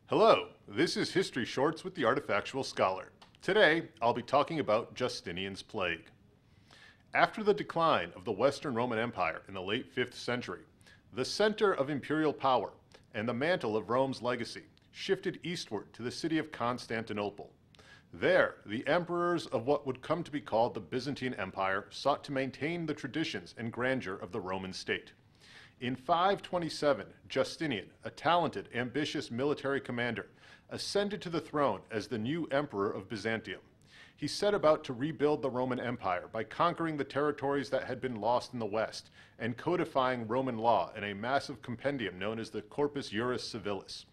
Hello, this is History Shorts with the Artifactual Scholar. Today, I'll be talking about Justinian's plague. After the decline of the Western Roman Empire in the late 5th century, the center of imperial power and the mantle of Rome's legacy shifted eastward to the city of Constantinople. There, the emperors of what would come to be called the Byzantine Empire sought to maintain the traditions and grandeur of the Roman state. In 527, Justinian, a talented, ambitious military commander, ascended to the throne as the new emperor of Byzantium. He set about to rebuild the Roman Empire by conquering the territories that had been lost in the West and codifying Roman law in a massive compendium known as the Corpus Juris Civilis.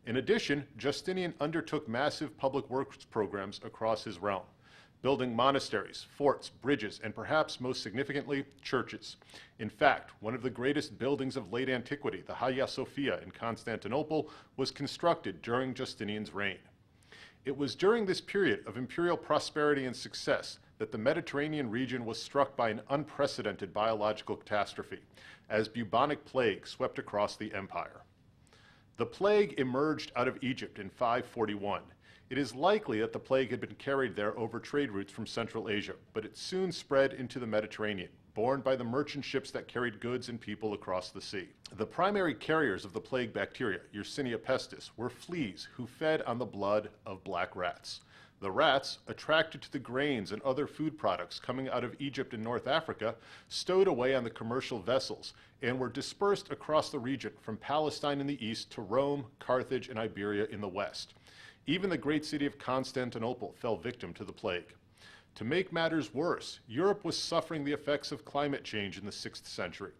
In addition, Justinian undertook massive public works programs across his realm, building monasteries, forts, bridges, and perhaps most significantly, churches. In fact, one of the greatest buildings of late antiquity, the Hagia Sophia in Constantinople, was constructed during Justinian's reign. It was during this period of imperial prosperity and success that the Mediterranean region was struck by an unprecedented biological catastrophe, as bubonic plague swept across the empire. The plague emerged out of Egypt in 541. It is likely that the plague had been carried there over trade routes from Central Asia, but it soon spread into the Mediterranean, borne by the merchant ships that carried goods and people across the sea. The primary carriers of the plague bacteria, Yersinia pestis, were fleas who fed on the blood of black rats. The rats, attracted to the grains and other food products coming out of Egypt and North Africa, stowed away on the commercial vessels and were dispersed across the region from Palestine in the east to Rome, Carthage, and Iberia in the west. Even the great city of Constantinople fell victim to the plague. To make matters worse, Europe was suffering the effects of climate change in the 6th century.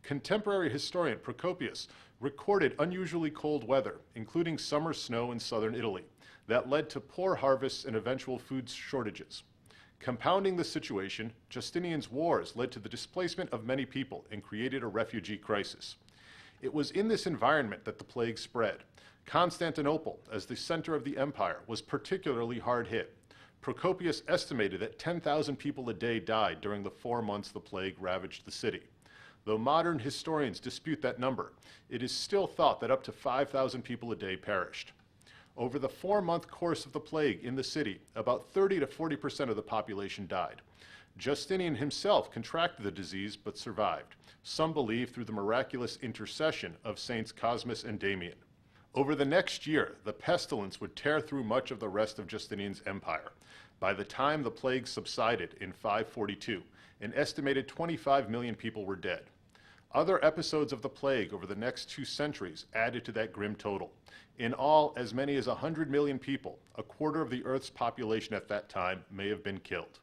Contemporary historian Procopius recorded unusually cold weather, including summer snow in southern Italy, that led to poor harvests and eventual food shortages. Compounding the situation, Justinian's wars led to the displacement of many people and created a refugee crisis. It was in this environment that the plague spread. Constantinople, as the center of the empire, was particularly hard hit. Procopius estimated that 10,000 people a day died during the 4 months the plague ravaged the city. Though modern historians dispute that number, it is still thought that up to 5,000 people a day perished. Over the 4-month course of the plague in the city, about 30 to 40% of the population died. Justinian himself contracted the disease but survived, some believe through the miraculous intercession of Saints Cosmas and Damian. Over the next year, the pestilence would tear through much of the rest of Justinian's empire. By the time the plague subsided in 542, an estimated 25 million people were dead. Other episodes of the plague over the next 2 centuries added to that grim total. In all, as many as 100 million people, a quarter of the Earth's population at that time, may have been killed.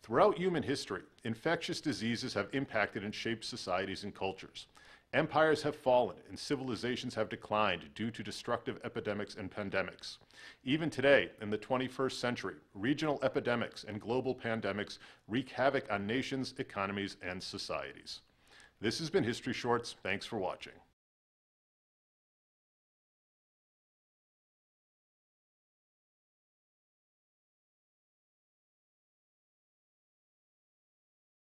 Throughout human history, infectious diseases have impacted and shaped societies and cultures. Empires have fallen and civilizations have declined due to destructive epidemics and pandemics. Even today, in the 21st century, regional epidemics and global pandemics wreak havoc on nations, economies, and societies. This has been History Shorts. Thanks for watching.